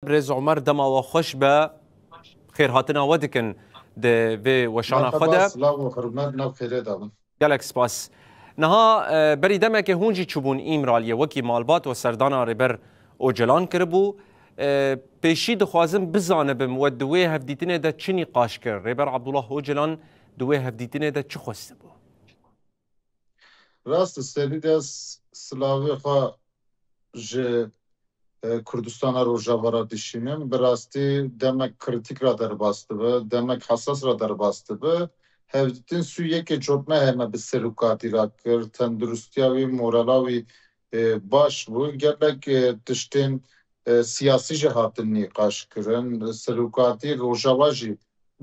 برز عمر دما و خوش به خیر هاتنا ودکن ده و وشانا مرحبا خدا سلام و حرمت نو خیره دارم گلک سپاس نها بری دمه که هونجی چوبون ایمرالیه وکی مالبات و سردانا ریبر اوجلان کربو پیشی دخوازم بزانه بم و دوی هفدیتینه ده چنی قاش کر ریبر عبدالله اوجلان دوی هفدیتینه ده چه خواسته بو راست سری دست سلاوی خواه جه کردستان روژاوارا دشینم براستی دمک kritik را در باسته به دمک حساس را در باسته به هفدیتین سو یک جوبمه همه به سلوکاتی را کر تندرستیاوی مورالاوی باش بو گرلک تشتین سیاسی جهات نیقاش کرن سلوکاتی روژاوا جی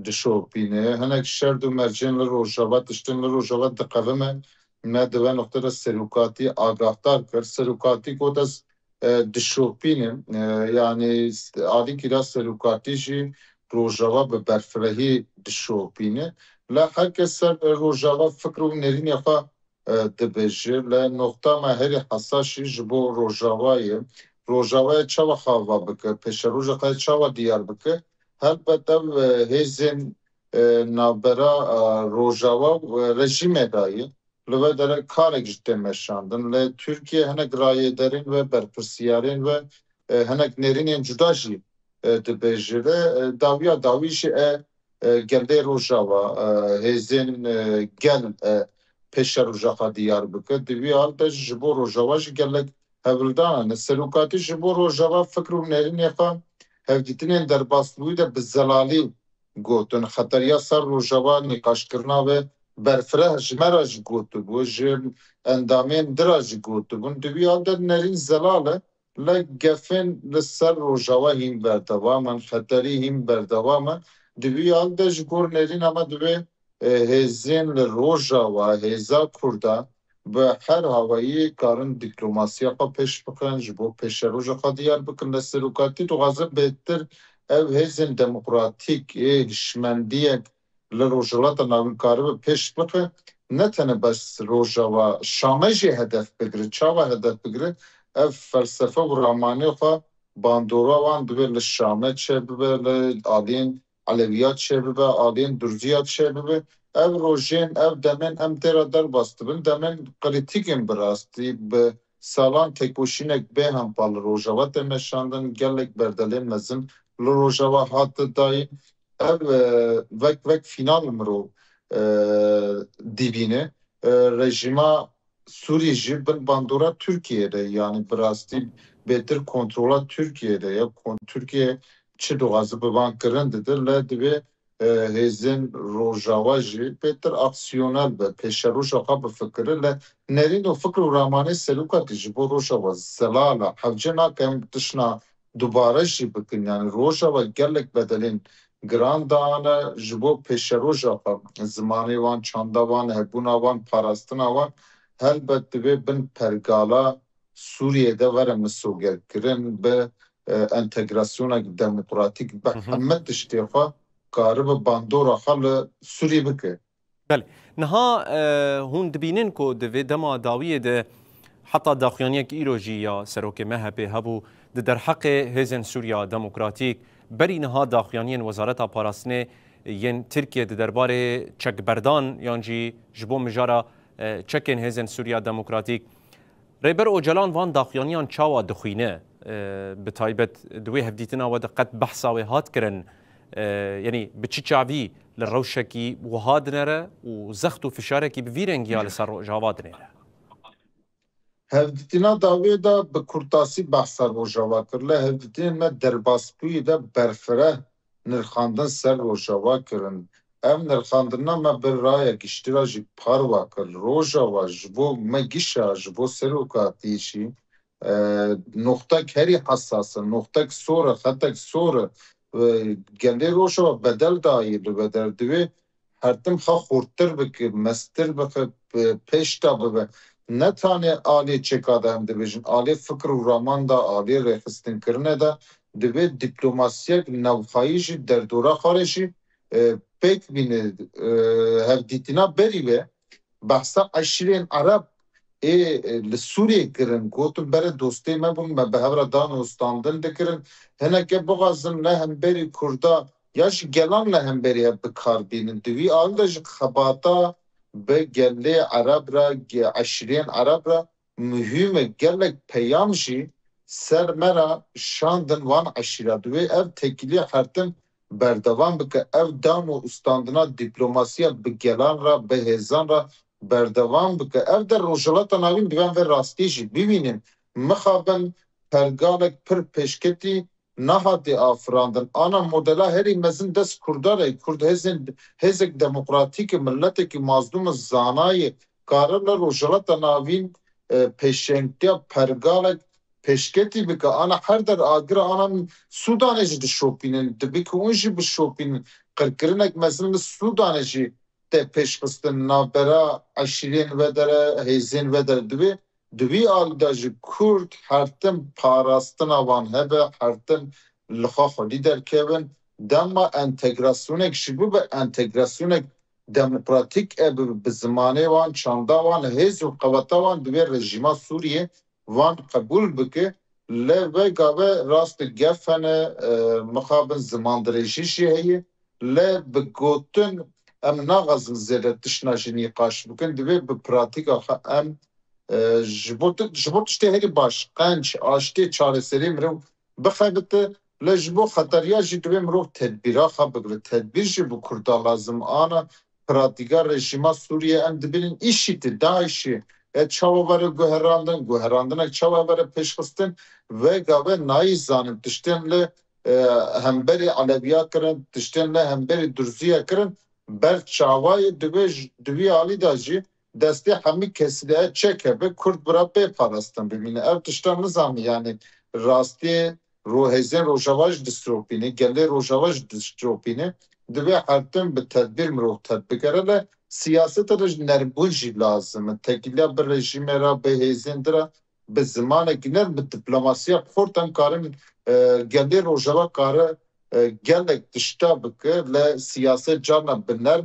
دشوپینه هنک شرد و مرجن روژاوا تشتین روژاوا دقومه ما دوه نقطه سلوکاتی آگاهتر کرد سلوکاتی که دست دشوپینم yani Ali kira serukatî jî rojava bi berfirehî dişopîne la herkes ser rojava fikr û nêrînê xwe dibêje le noxta me herî hesasî ji bo rojavayê rojavaya çawa xava bike pêşeroja xwe çawa diyar bike helbet ev hêzên navbera rojava rejîmê dayê li ve dere karek ji tê meşandin li Türkiye hinek rayêderên ve berpirsiyarên ve hinek nêrînên cuda jî dibêjire dawiya dawî jî geldê rojava hêzên gel pêşe roja xwe diyar bike di vî al de ji bo rojava jî gelek hevldan e serokatî ji bo rojava fikr û nêrînê xwe hevdîtinên derbasbûyî de bi zelalî gotin xeteriya ser rojava nîqaşkirina ve berfireh ji me re jî gotibû ji endamên dira jî gotibûn di vî al de nerîn zelal e le gefên li ser rojava hîn berdewam in xeterî hîn berdewam e di vî al de ji gor nêrîna me divê hêzên li rojava hêza Kurda bi her havayî karin dîplomasiya xwe pêş bikin ji bo pêşeroja xwe diyar bikin li serokatî dixwazim bêhtir ev hêzên demokratîk hişmendiyek li rojhilata navînkarî bi pêş bixe ne tene bes rojava Şamê jî hedef bigire çawa hedef bigire ev felsefe û ramanê xwe bandora wan dibe li Şamê çêbibe li aliyên Aleviyat çêbibe aliyên Durziyat çêbibe ev rojên ev demên em tê re derbas dibin demên kritikên bi rastî bi salan têkoşînek bê hempa li rojava tê meşandin gelek berdelên mezin li rojava hat dayîn ev vek final mirov dibîne rejima Sûrî jî bin bandora Türkiye'de yani bi rastî bêtir kontrola Türkiye'de ya Türkiye çi dixwaze bi van kirin didir le divê hêzên rojava jî bêtir aksiyonel be pêşeroja xwe bifikire le nerîn û fikr û ramanê serokatî ji bo rojava zelal e hevce nake em tişna dubare jî bikin yani rojava gelek bedelên giran dane ji bo pêşeroja xwe zimanê wan çanda wan hebûna wan parastina wan helbet divê bin pergala Sûriyê'de were misogerkirin bi entegrasyonek demokratîk bi hemû tiştê xwe karibe bandora xwe li Sûrî bike. بله نها هون دبینن کو دوی دما داویه ده حتی داخیانیک ایروژی یا سروک مهبه هبو ده در حق هزن سوریا دموکراتیک بری نها داخیانین وزارت پاراستنه ین ترکیه ده درباره چک بردان یانجی جبو مجارا چکن هزن سوریا دموکراتیک ریبر اوجلان وان داخیانیان چاوا دخوینه به تایبت دوی هفدیتنا و دقت بحثا و هات کرن يعني بتشيتشافي للروشكي وهادنرا وزختو فشاركي بفيرنجيا لسر جوادنرا هفدیتینا داوی دا به کرتاسی بحثا روژاوا کرله هفدیتین ما درباسپوی دا برفره نرخاندن سر روژاوا کرن ام نرخاندن ما بر رای گشترا جی پاروا کر روژاوا جبو ما گیشا جبو سروکاتیشی نقطه کری حساسه نقطه سوره خطک سوره گندی روشا بدل دایی بدل دوی هر تیم خا خورتر بکه مستر بکه پیشتا ببه نه تانه آلی چکاده هم دویجن آلی فکر و رامان دا آلی ریخستن کرنه دا دوی دیپلوماسیک نوخاییشی در دورا خارشی پیک بینه هف دیتینا بری به بحثا عشرین عرب لسوریه کرن گوتن بر دوستی ما بون ما به هر دان استاندن دکرن هنه که بغازن نه هم بری کردا یاش گلان نه هم بری بکار بینن دوی آلدش خباتا به گله عرب را عشرین عرب را مهمه گلک پیام جی سر مرا شاندن وان عشیره دوی ev tekili hartın berdevam bike ev dam و استاندنا دیپلوماسیا به گلان را به هزان را berdevam bike ev der rojalata navin biven ve rastî jî bibînin mixabin pergalek pir peşketî nahati afirandin ana modela herî mezin dest kurdarê kurd hezek demokratîk milletekî mazlûm zanayê karibla rojalata navîn peşengtiya pergalek peşketî bike ana her der agira ana Sudanê jî dişopînin dibike hûn jî bişopînin qirkirinek mezin li Sudanê jî te pêşxistin navbera eşîrên ve dere hêzên ve dere divê alîda jî Kurd hertim parastina wan hebe hertim li xwe xwedî derkevin dema entegrasyonek jî bibe entegrasyonek demokratîk e bi zimanê wan çanda wan hêz û qeweta wan divê rejîma Sûriyê van qebûl bike le vega ve rast gef hene mixabin zimandirêjî jî heye le bi gotin em naxazin zêde tişna jî nîqaş bikin divê bi pratika xwe em ji bo tiştê herî baş qenc aştê çareserî mirov bixebite le ji bo xeteriya jî divê mirov tedbîra xwe bigire tedbîr jî bi Kurda lazim ana pratika rejîma Sûriyê em dibînin îşîtî Daişî çawa vere guherandinek çawa vere pêşxistin vega ve nayî zanin tiştên li hemberî Aleviya kirin tiştên li hemberî Durziya kirin ber çavayê divê alî da jî destê hemî kesileye çek hebe Kurd bira bê parastin bimîne ev tiştan nizanî yani rastî hêzên Rojava jî distropînê gelê Rojava jî distropînê divê hertim bi tedbîr mirov tedbikere le siyaseta jî nerbûn jî lazim e tekiliya bi rejîmê ra bi hêzên dira bi zimanekî ner bi diplomasya xort em karin gelê Rojava kare gelek tişta bike le siyaset carna bi ner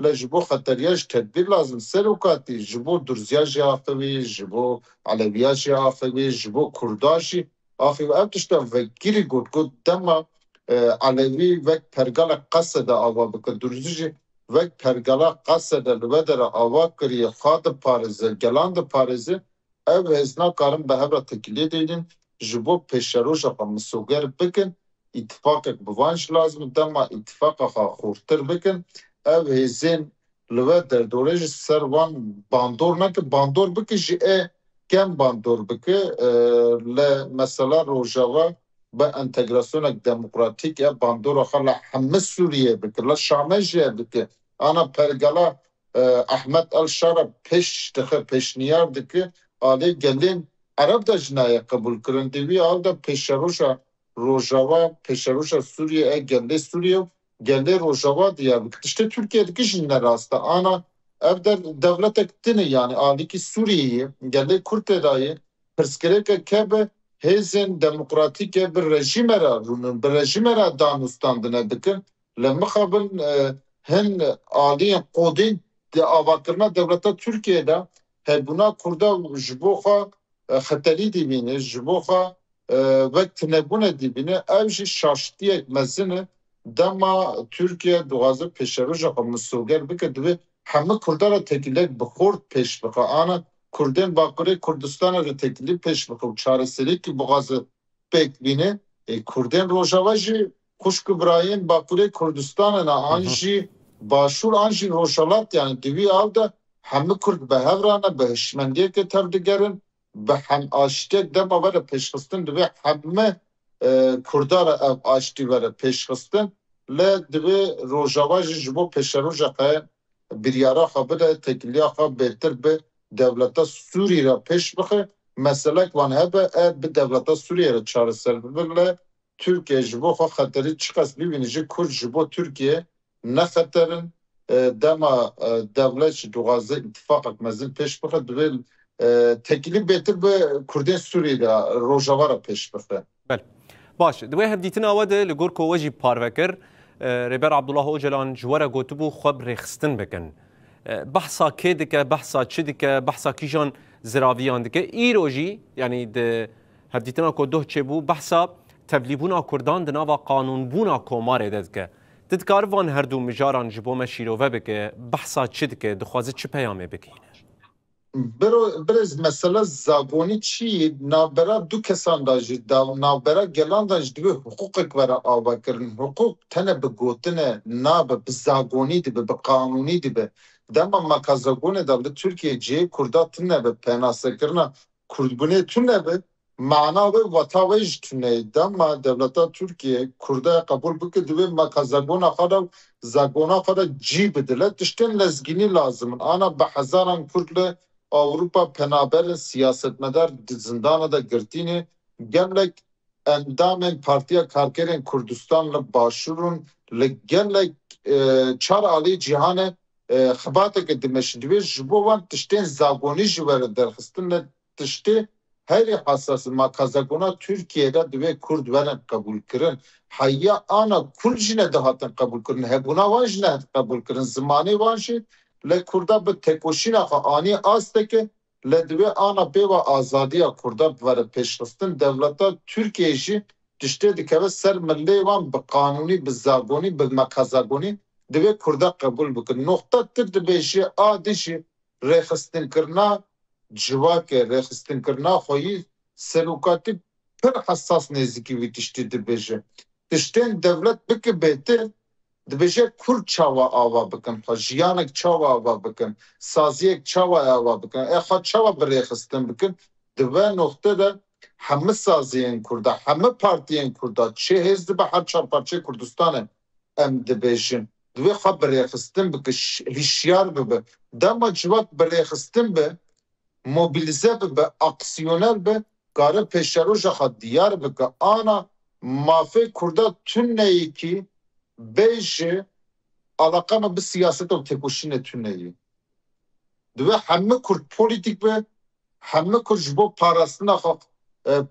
le ji bo xeteriya jî tedbîr lazim serokatî ji bo Durziya jî axivî ji bo Aleviya jî axivî ji bo Kurda jî axivî ev tişta vekirî got dema Alevî vek pergalek qesede ava bike Durzî jî vek pergala qasede li ve dere ava kiriye xwe diparêze gelan diparêze ev hêz nakarin bi hev re tekiliyê dêdin ji bo pêşeroja xwe misoger bikin îtifaqek bi van jî lazim dema îtifaqa xwe xurtir bikin ev hêzên li ve derdorê jî ser wan bandor neke bandor bike jî kem bandor bike li mesela Rojava bi entegrasyonek demokratîk e bandora xwe li hemû Sûriyê bike li Şamê jî bike ana pergala Ahmet el-Şara pêş dixe pêşniyar dike alê gelên Ereb de jî naye qebûl kirin divê al de pêşeroja Rojava pêşeroja Sûriyê gelê Sûriye gelê Rojava diye bike tiştê Tirkiyeyedikî jî nerast e ana ev der devletek din e yani alîkî Sûriyeyê gelê Kurtê dayê pirsgirêkek hebe hêzên demokratîk e bi rejîme re rûnin bi rejîme re danûstandine dikin li mixabin hin aliyên qodên di avakirina devleta Tirkiyeyê hebûna Kurda ji bo xwe xeterî dibîne ji bo xwe vek tinebûnê dibîne ev jî şaştiyek mezin e dema Tirkiye dixwaze pêşeroja xwe misoger bike divê hemû Kurda re tekilek bi xort pêş bike ana Kurdên Bakurê Kurdistanê re tekilî pêş bike û çareseriyekî dixwaze pêk bîne Kurdên Rojava jî xuşk birayên Bakurê Kurdistanê ne an jî başûr an jî rojalat yani divî al de hemû Kurd bi hev re ne bi hişmendiyekê tev digerin bi hem aştiyek dema vere pêşxistin divê hemû Kurda re ev aştî vere pêşxistin le divê Rojava jî ji bo pêşeroja xwe biryara xwe bide tekiliya xwe bêhtir bi devleta Sûrî re pêş bixe meselek wan hebe bi devleta Sûriyê re çareser bibin le Türkiye ji bo xwe xeterî çi qas bibîne jî Kurd ji bo Tirkiye nexeterin dema devlet jî dixwaze îtifaqek mezin pêş bixe divê tekilî bêhtir bi Kurdên Sûriyê de Rojava re pêş bixe. باش دوێ هەردیتن ئەوە دە لە گۆر کۆوەژی پارڤەکر ڕێبەر عەبدوڵڵاه ئۆجەلان ji we re gotibû xwe bi rêxistin bikin. Behsa kê dike, behsa çi dike, behsa kîjan زراویان دکه ایروژی یعنی ده هدیتنا کو دوه چبو بحثا تبلیبونا کردان دناوا قانون بونا کوماره ددکه ددکار وان هر دو مجاران جبو مشیروه بکه بحثا چی دکه دخوازه چی پیامه بکینه برز مثلا زاگونی چی نابرا دو کسان داجی دا نابرا گلان داج دوی حقوق ورا آوا کرن حقوق تنه بگوتنه ناب بزاگونی دی به قانونی دی به دما مکازاگونه دا ترکیه جی کردا تنه به پناسه کرنا کردبونه تنه به معنا و وطاویج تنه دما دولتا ترکیه کردا قبول بکه دوی مکازاگونه خدا زاگونا خدا جی بدله تشتن لزگینی لازم آنا به هزاران کرد Avrupa penaber siyasetmedar zindana da girtini gelek endamên Partiya Karkerên Kurdistan li başûrun li gelek çar alî cîhanê xibateke dimeşdivê ji bo wan tiştên zagonî ji were derxistin li tiştê herî hesas ma kazagona Türkiye'de divê Kurd were qebûl kirin heyya ana Kurd jî ne dihatin qebûl kirin hebûna wan jî ne qebûl kirin zimanê wan jî le Kurda bi tekoşîna xwe anî asteke le divê ana pêva azadiya Kurda were pêşxistin devleta Türkiye jî tiştê dikeve ser millê wan bi qanûnî bi zagonî bi mekazagonî divê Kurda qebûl bikin. Noxta tir dibêje a dijî rêxistinskirina civakê rêxistinskirina xweyî serokatî pir hesas nêzîkî wî tiştî dibêje. Tiştên devlet bike bêtir dibêje Kurd çawa ava bikin, jiyanek çawa ava bikin, saziyek çawa ava bikin, xwe çawa bi rêxistin bikin, di ve noxta de hemû saziyên Kurda, hemû partiyên Kurda, çê hêz dibe her çarparçeyê Kurdistanê em dibêjin. Divê xwe bi rêxistin bike, hişyar bibe. Dema civak bi rêxistin be, mobilize bibe, aksiyoner be, gare pêşeroja xwe diyar bike. Ana mafê Kurda tuneyî ki bêje alaqama bi siyaset û tekoşînê tuneyî. Divê hemû Kurd polîtîk be, hemû Kurd ji bo parastina xwe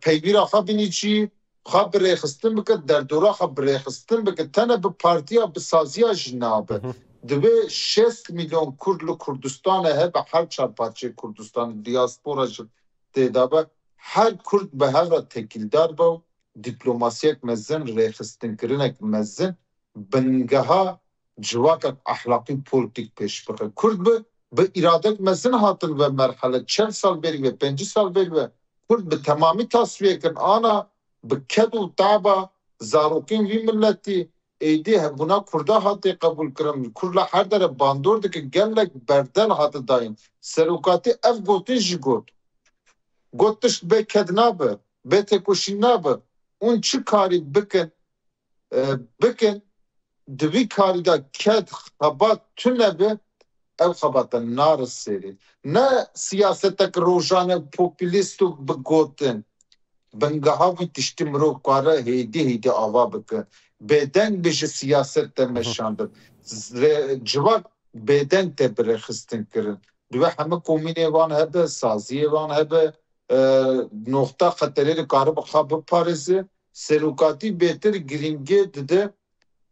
peywîra xwe binîçî, xwe bi rêxistin bike, derdora xwe bi rêxistin bike, tene bi partiya bi saziya jî nabe. Divê 6 milyon Kurd li Kurdistanê hebe her çarparçeyê Kurdistanê diaspora jî têda be. Her Kurd bi hev re tekîldar be û dîplomasiyek mezin, rêxistinkiриnek mezin bingeha civakek ahlakî polîtîk pêş bike. Kurd bi îradek mezin hatin ve merhele 40 sal berî ve 5 sal berî ve Kurd bi temamî tasfiye kirin ana bi ked û taba zarokên vî milletî êdî hebûna Kurda hatê qebûl kirin. Kurd li her dere bandor dike gelek berdel hatı dayîn. Serokatî ev gotin jî got. Got tişt bê ked nabe, bê tekoşîn nabe. Hûn çi karî bikin? Bikin divî karî da ked xebat tune be ev xebata naris serî. Ne siyasetek rojane popülîst û bigotin. Bingeha wî tiştî mirov kare hêdî ava bike. Bêdeng bêje siyaset te meşandin. Civak bêdeng te bi rêxistin kirin. Divê hemû komînê wan hebe, saziyê wan hebe, noxta xeterê li karib xwe biparêze, serokatî bêtir girîngê dide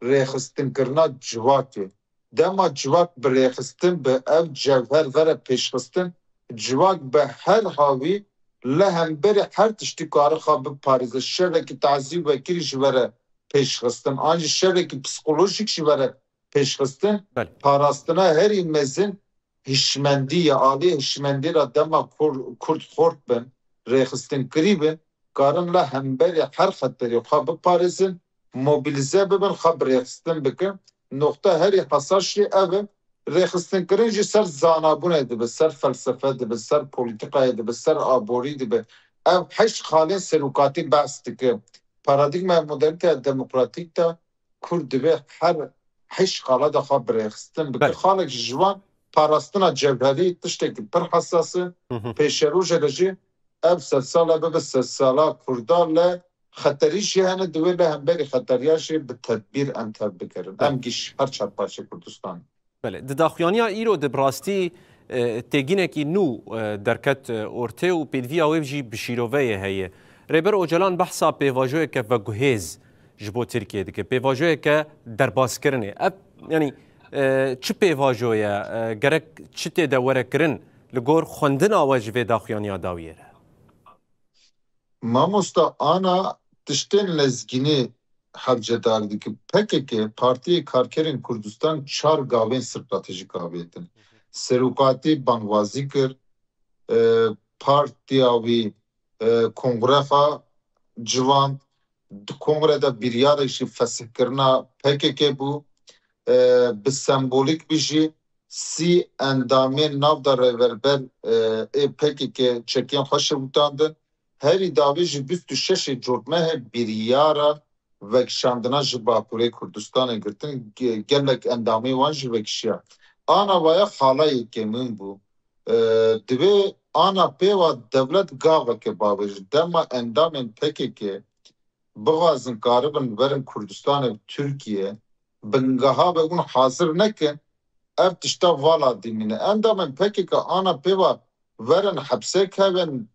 rêxistinkirina civakê. Dema civak bi rêxistin bi ev cevher vere pêşxistin, civak bi her havî li hemberî her tiştî karî xwe biparêze. Şevekî tezî vekirî ji were pêşxistin, an jî şevekî psikolojîk ji were pêşxistin, parastina herî mezin hişmendiye, alî hişmendî ra dema Kurd xort bin, rêxistinkirî bin, karin li hemberî her xeterî xwe biparêzin, mobilize bibin, xwe bi rêxistin bikin. Noxta herî hesas jî ev e. Rêxistinkirin jî ser zanabûnê dibe, ser felsefe dibe, ser polîtîkayê dibe, ser aborî dibe. Ev heşt xalên serokatî behs dike. Paradigma modernîteya demokratîk de Kurd dibe her heşt xala da xwe bi rêxistin bike. Xalek ji wan parastina cevherî tiştekî pir hesas e. Pêşerojê de jî ev sedsala bibe sedsala Kurda le xeterî jî hene divê li hemberî xeteriya jî bi tedbîr em tev bikirin. Em giş her çarparçeyê Kurdistanê. Bele, di daxuyaniya îro di birastî têgînekî nû derket ortê û pêdiviya wê jî bi şîroveyê heye. Rêber Ocalan behsa pêvajoyeke veguhêz ji bo Tirkiye dike. Pêvajoyeke derbazkirinê. Ev yanî çi pêvajo ye? Gerek çi tê de were kirin لگور خوندن آواج و داخیانیا داویره ماموستا آنا تشتین لزگینی حبجدار دی که PKK Parti Karkerên Kurdistan çar gavên stratejik avêtin. Serokatî banwazî kir, partiya wî kongrexa civan, di kongreda biryarê jî fesihkirina PKK bû, bi sembolîk bî jî sî endamên navda rêveber ê PKK çekiyên xwe şewitandin. Herî davê ji 26 Cotmehê biryara vekişandina ji Bakurê Kurdistanê girtin, gelek endamê wan jî vekişiya. Ana waya xalayekê min bû. Divê ana pêva devlet gaveke bavê ji dema endamên PKK bixwazin karibin verin Kurdistanê Tirkiye, bingeha ve hûn hazir nekin, ev tişta vala dîmîne. Endamên PKK ana pêva verin hepsê kevin,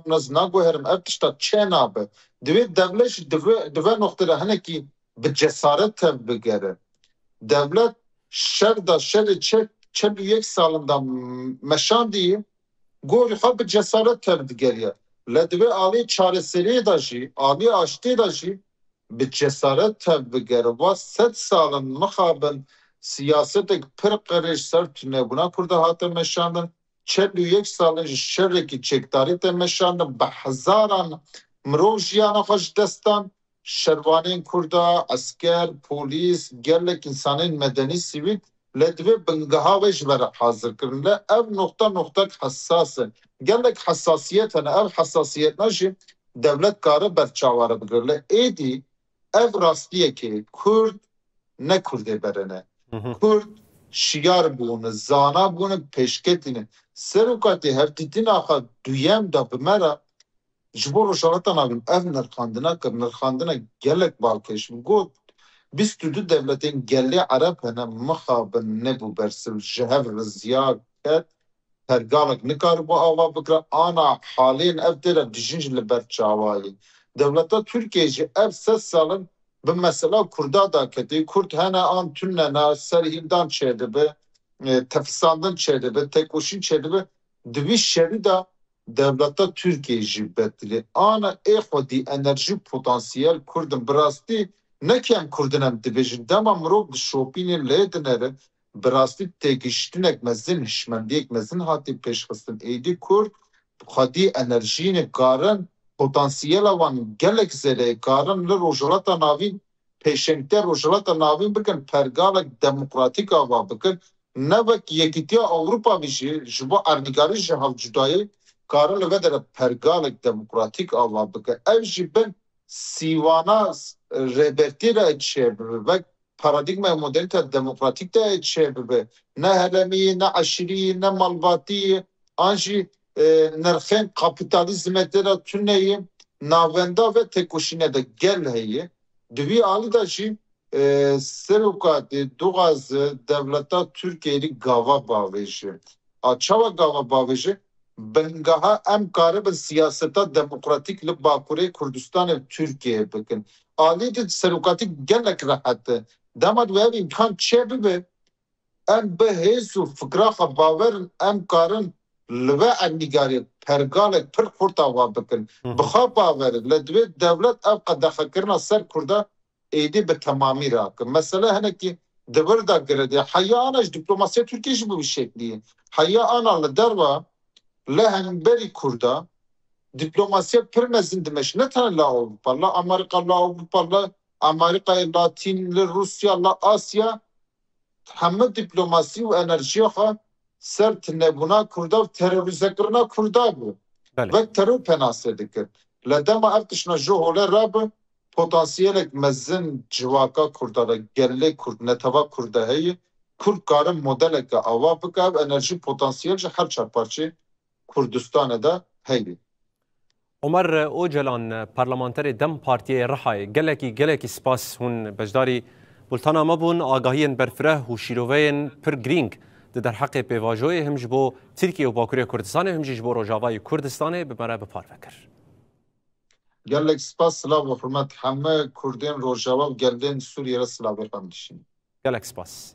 nez naguherim ev tişta çê nabe. Divê devlet jî dive noktede hinekî bi cesaret tev bigere. Devlet şer da şerê çel yek salên da meşandî gorî xwe bi cesaret tev digeriye. Le divê alî çareseriyê da jî, alî aştê da jî bi cesaret tev bigere. Wa 100 salin mixabin siyasetek pir qirêj ser tunebûna Kurda hate meşandin. 41 salên ji şerekî çekdarî te meşandin. Bi hezaran mirov jiyana xwe ji dest dan. Şervanên Kurda, esker, polîs, gelek insanên medenî sivîl le divê bingeha ve ji vere hazir kirin. Le ev nokta hessas e. Gelek hessasiyet hene. Ev hessasiyetna jî devlet kare berçavare bigire. Le êdî ev rastiyekê Kurd ne Kurdê berene. Kurd şiyar bûne, zana bûne, pêşketîne. Serokatê hevdîtina xwe duyem da bi me re ji bo rojaveta navîn ev nirxandina kir, nirxandina gelek balkêş bû. Got 22 devletên gelê Ereb hene mixabin nebû bersiv ji hev riziya ket, pergalek nikaribû ava bikire. Ana halên ev tê re dijîn ji li ber çawayê. Devleta Tirkiye jî ev 100 salin bi mesela Kurda da ketî. Kurd hene an tunena serhîldan çêdibe, tefsandin çêdibe, tekoşîn çêdibe. Divî şerî da devleta Tirkiye jî betilê. Ana ê xwedî enerjî potansiyel Kurdin bi rastî nekem Kurdin em dibêjin. Dema mirov di şopînê lê dinere bi rastî têgihiştinek mezin, hişmendiyek mezin hatî pêşxistin. Êdî Kurd xwedî enerjiyê karin potansiyela wan gelek zêde karin li rojhilata navîn pêşengte rojhilata navîn bikin, pergalek demokratîk ava bikin. Nevek Yekîtiya Ewropayê jî ji bo erdîgarî ji hevcudayê karin li vedere pergalek demokratîk ava bike. Ev jî bin sîvana rêbertî re çêbibe. Vek paradigmaya modernîte demokratîk de çêbibe. Ne heremî, ne eşîrî, ne malbatî, an jî nirxên kapîtalîzmê tê re tuneyê navenda ve tekoşîne de gel heye. Divî alî da jî serokatê dixwaze devleta Tirkiyeyê gava bavêje. A çawa gava bavêje? Bingeha em karibin siyaseta demokratîk li Bakurê Kurdistanê Tirkiyeyê bikin. Alî de serokatîk gelek rehet e. Dema ev imkan çê bibe? Em bi hêz û fikra xwe bawerin em karin li ve erdîgarê pergalek pir xurt ava bikin. Bi xwe bawerin. Le divê devlet ev qedexekirina ser Kurda êdî bi temamî rakin. Mesela hinekî di vir da girediye. Heya ana ji diplomasiya Tirkiye jî bi vî şekliyê. Heya ana li derva li hemberî Kurda diplomasiya pir mezin dimeş. Ne tane la Avrupa, la Amerika, la Avrupa, la Amerika'ya, la Çin, la Rusya, la Asya heme diplomasî û enerjiya xwe ser tunebûna Kurda û terorîzekirina Kurda bû. Vek teror penasê dikir. Le dema ev tişna ji holê rabe potansiyelek mezin civaka Kurda re gelê Kurd, neteva Kurda heye. Kurd karin modeleke ava bike, ev enerjî potansiyel ji her çarparçê Kurdistanê de heye. Ömer Öcalan parlamenterê Dem Partiyê Rihayê gelekî spas hûn beşdarî bultana me bûn agahiyên berfireh û şîroveyên pir girîng di derheqê pêvajoyê him ji bo Tirkiye û Bakurê Kurdistanê him jî ji bo Rojavayê Kurdistanê bi me re biparve kir. Gelek spas silav û hurmet heme Kurdên Rojava û geldên Sûriyê re silavê xwe dişînin. Gelek spas.